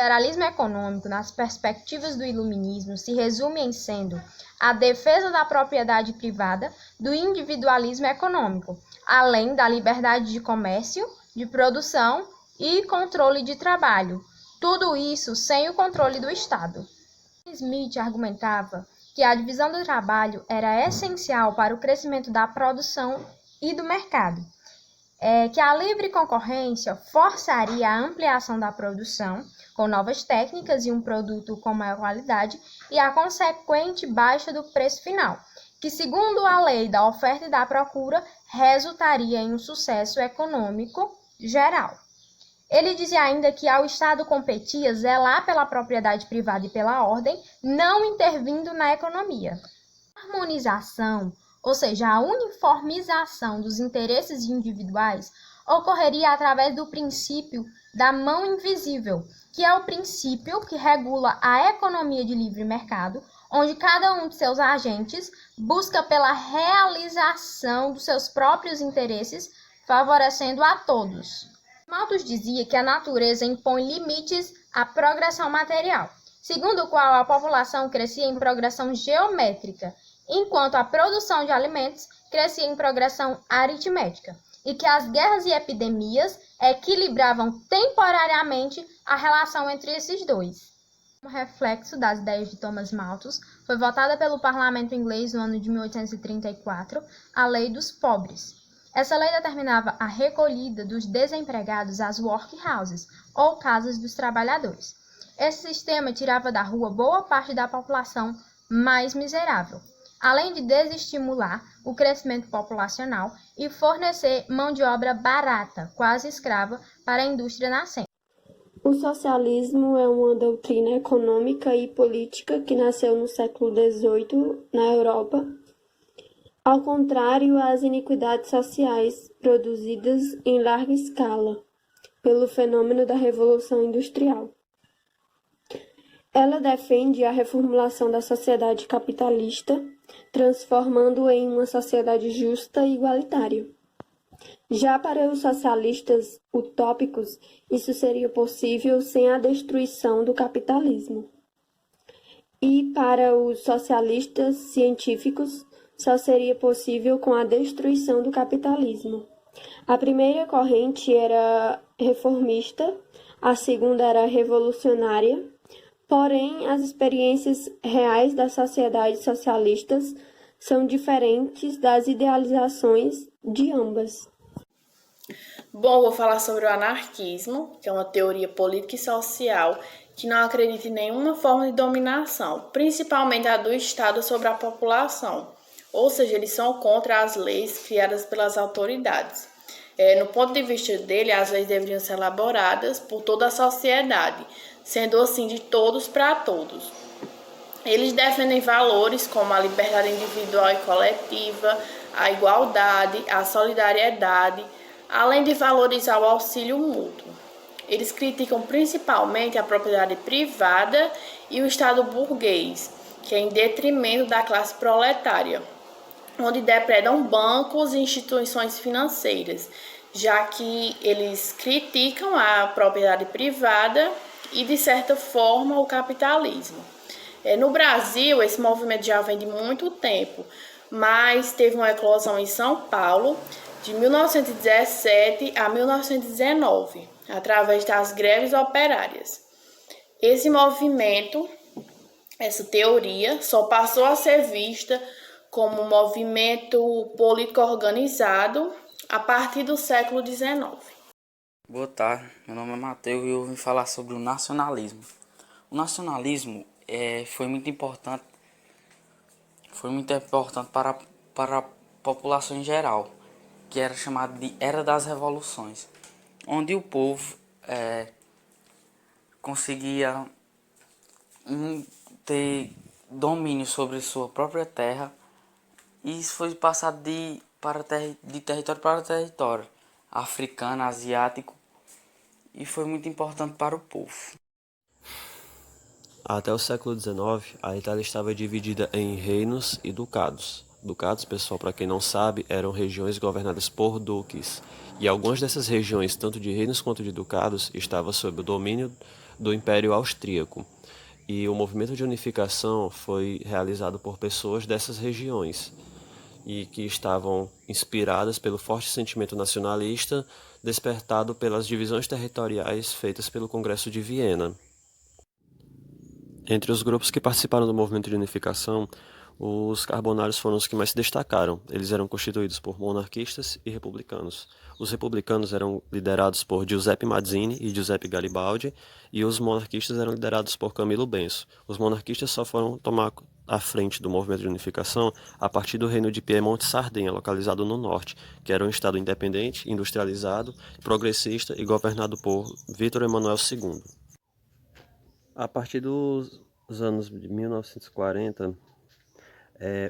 liberalismo econômico, nas perspectivas do iluminismo, se resume em sendo a defesa da propriedade privada, do individualismo econômico, além da liberdade de comércio, de produção e controle de trabalho, tudo isso sem o controle do Estado. Smith argumentava que a divisão do trabalho era essencial para o crescimento da produção e do mercado, que a livre concorrência forçaria a ampliação da produção, com novas técnicas e um produto com maior qualidade, e a consequente baixa do preço final, que, segundo a lei da oferta e da procura, resultaria em um sucesso econômico geral. Ele dizia ainda que ao Estado competia zelar pela propriedade privada e pela ordem, não intervindo na economia. A harmonização, ou seja, a uniformização dos interesses individuais, ocorreria através do princípio da mão invisível, que é o princípio que regula a economia de livre mercado, onde cada um de seus agentes busca pela realização dos seus próprios interesses, favorecendo a todos. Malthus dizia que a natureza impõe limites à progressão material, segundo o qual a população crescia em progressão geométrica, enquanto a produção de alimentos crescia em progressão aritmética, e que as guerras e epidemias equilibravam temporariamente a relação entre esses dois. Como reflexo das ideias de Thomas Malthus, foi votada pelo parlamento inglês no ano de 1834 a Lei dos Pobres. Essa lei determinava a recolhida dos desempregados às workhouses, ou casas dos trabalhadores. Esse sistema tirava da rua boa parte da população mais miserável, além de desestimular o crescimento populacional e fornecer mão de obra barata, quase escrava, para a indústria nascente. O socialismo é uma doutrina econômica e política que nasceu no século XVIII na Europa, ao contrário às iniquidades sociais produzidas em larga escala pelo fenômeno da Revolução Industrial. Ela defende a reformulação da sociedade capitalista, transformando-a em uma sociedade justa e igualitária. Já para os socialistas utópicos, isso seria possível sem a destruição do capitalismo. E para os socialistas científicos, só seria possível com a destruição do capitalismo. A primeira corrente era reformista, a segunda era revolucionária, porém as experiências reais das sociedades socialistas são diferentes das idealizações de ambas. Bom, vou falar sobre o anarquismo, que é uma teoria política e social que não acredita em nenhuma forma de dominação, principalmente a do Estado sobre a população. Ou seja, eles são contra as leis criadas pelas autoridades. No ponto de vista dele, as leis deveriam ser elaboradas por toda a sociedade, sendo assim de todos para todos. Eles defendem valores como a liberdade individual e coletiva, a igualdade, a solidariedade, além de valorizar o auxílio mútuo. Eles criticam principalmente a propriedade privada e o Estado burguês, que é em detrimento da classe proletária, onde depredam bancos e instituições financeiras, já que eles criticam a propriedade privada e, de certa forma, o capitalismo. No Brasil, esse movimento já vem de muito tempo, mas teve uma eclosão em São Paulo de 1917 a 1919, através das greves operárias. Esse movimento, essa teoria, só passou a ser vista como um movimento político organizado a partir do século XIX. Boa tarde, meu nome é Matheus e eu vim falar sobre o nacionalismo. O nacionalismo foi muito importante para a população em geral, que era chamado de Era das Revoluções, onde o povo conseguia ter domínio sobre sua própria terra, e isso foi passado de território para território, africano, asiático, e foi muito importante para o povo. Até o século XIX, a Itália estava dividida em reinos e ducados. Ducados, pessoal, para quem não sabe, eram regiões governadas por duques. E algumas dessas regiões, tanto de reinos quanto de ducados, estavam sob o domínio do Império Austríaco. E o movimento de unificação foi realizado por pessoas dessas regiões e que estavam inspiradas pelo forte sentimento nacionalista despertado pelas divisões territoriais feitas pelo Congresso de Viena. Entre os grupos que participaram do movimento de unificação, os carbonários foram os que mais se destacaram. Eles eram constituídos por monarquistas e republicanos. Os republicanos eram liderados por Giuseppe Mazzini e Giuseppe Garibaldi, e os monarquistas eram liderados por Camilo Benso. Os monarquistas só foram tomar a frente do movimento de unificação a partir do reino de Piemonte e Sardenha, localizado no norte, que era um estado independente, industrializado, progressista e governado por Vítor Emanuel II. A partir dos anos de 1940,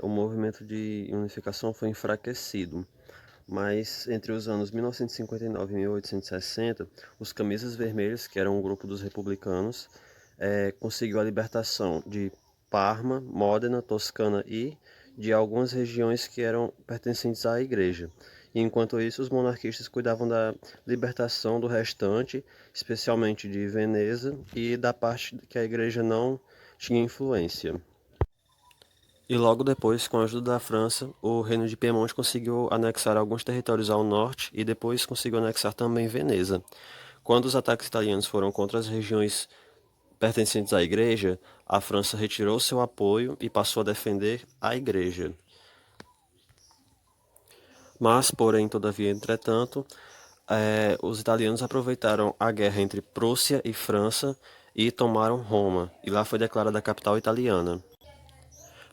o movimento de unificação foi enfraquecido, mas entre os anos 1959 e 1860, os Camisas Vermelhas, que eram um grupo dos republicanos, conseguiu a libertação de Parma, Módena, Toscana e de algumas regiões que eram pertencentes à igreja. E, enquanto isso, os monarquistas cuidavam da libertação do restante, especialmente de Veneza e da parte que a igreja não tinha influência. E logo depois, com a ajuda da França, o reino de Piemonte conseguiu anexar alguns territórios ao norte e depois conseguiu anexar também Veneza. Quando os ataques italianos foram contra as regiões pertencentes à igreja, a França retirou seu apoio e passou a defender a igreja. Mas, porém, todavia, entretanto, os italianos aproveitaram a guerra entre Prússia e França e tomaram Roma, e lá foi declarada a capital italiana,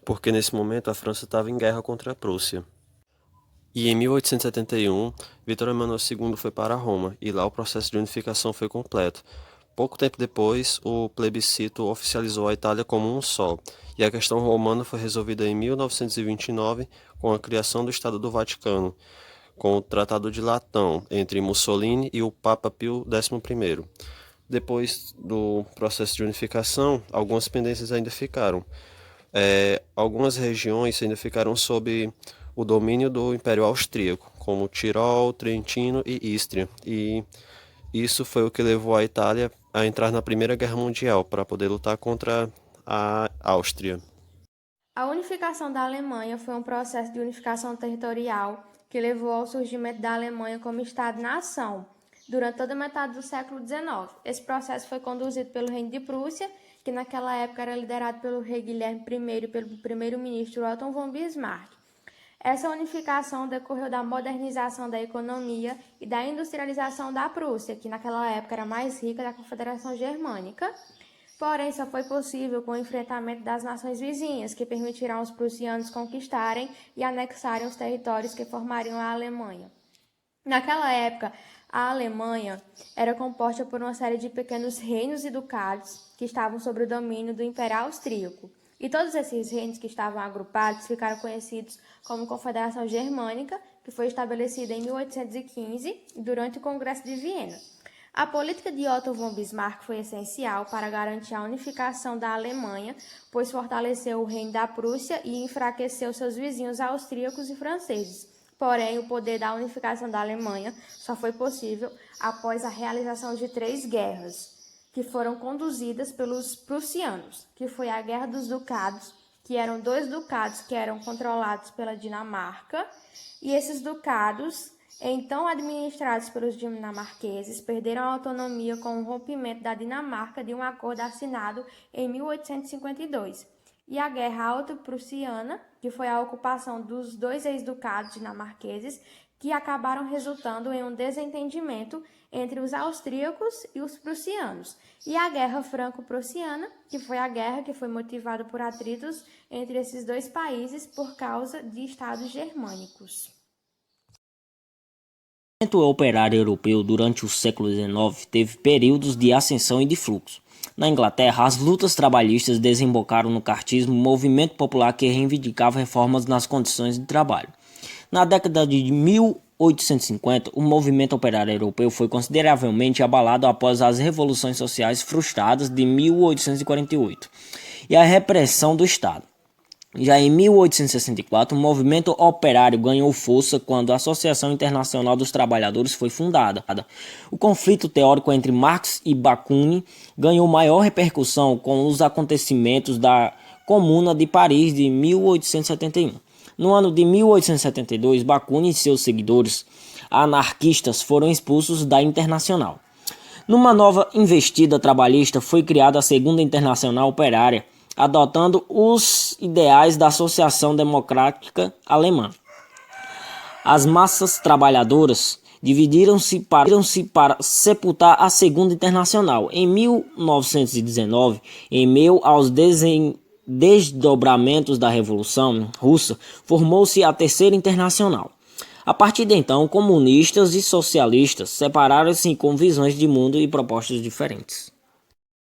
porque nesse momento a França estava em guerra contra a Prússia. E em 1871, Vítor Emanuel II foi para Roma, e lá o processo de unificação foi completo. Pouco tempo depois, o plebiscito oficializou a Itália como um só, e a questão romana foi resolvida em 1929 com a criação do Estado do Vaticano, com o Tratado de Latão entre Mussolini e o Papa Pio XI. Depois do processo de unificação, algumas pendências ainda ficaram. Algumas regiões ainda ficaram sob o domínio do Império Austríaco, como Tirol, Trentino e Istria, e isso foi o que levou a Itália a entrar na Primeira Guerra Mundial para poder lutar contra a Áustria. A unificação da Alemanha foi um processo de unificação territorial que levou ao surgimento da Alemanha como Estado-nação durante toda a metade do século XIX. Esse processo foi conduzido pelo Reino de Prússia, que naquela época era liderado pelo rei Guilherme I e pelo primeiro-ministro Otto von Bismarck. Essa unificação decorreu da modernização da economia e da industrialização da Prússia, que naquela época era mais rica da Confederação Germânica. Porém, só foi possível com o enfrentamento das nações vizinhas, que permitirão aos prussianos conquistarem e anexarem os territórios que formariam a Alemanha. Naquela época, a Alemanha era composta por uma série de pequenos reinos e ducados que estavam sob o domínio do Império Austríaco. E todos esses reinos que estavam agrupados ficaram conhecidos como Confederação Germânica, que foi estabelecida em 1815 durante o Congresso de Viena. A política de Otto von Bismarck foi essencial para garantir a unificação da Alemanha, pois fortaleceu o reino da Prússia e enfraqueceu seus vizinhos austríacos e franceses. Porém, o poder da unificação da Alemanha só foi possível após a realização de 3 guerras, que foram conduzidas pelos prussianos, que foi a Guerra dos Ducados, que eram 2 ducados que eram controlados pela Dinamarca, e esses ducados, então administrados pelos dinamarqueses, perderam a autonomia com o rompimento da Dinamarca de um acordo assinado em 1852. E a Guerra Auto-Prussiana, que foi a ocupação dos 2 ex-ducados dinamarqueses, que acabaram resultando em um desentendimento entre os austríacos e os prussianos. E a Guerra Franco-Prussiana, que foi a guerra que foi motivada por atritos entre esses 2 países por causa de estados germânicos. O movimento operário europeu durante o século XIX teve períodos de ascensão e de fluxo. Na Inglaterra, as lutas trabalhistas desembocaram no cartismo, movimento popular que reivindicava reformas nas condições de trabalho. Na década de 1850, o movimento operário europeu foi consideravelmente abalado após as revoluções sociais frustradas de 1848 e a repressão do Estado. Já em 1864, o movimento operário ganhou força quando a Associação Internacional dos Trabalhadores foi fundada. O conflito teórico entre Marx e Bakunin ganhou maior repercussão com os acontecimentos da Comuna de Paris de 1871. No ano de 1872, Bakunin e seus seguidores anarquistas foram expulsos da Internacional. Numa nova investida trabalhista, foi criada a Segunda Internacional Operária, adotando os ideais da Associação Democrática Alemã. As massas trabalhadoras dividiram-se para sepultar a Segunda Internacional. Em 1919, em meio aos desdobramentos da Revolução Russa, formou-se a Terceira Internacional. A partir de então, comunistas e socialistas separaram-se com visões de mundo e propostas diferentes.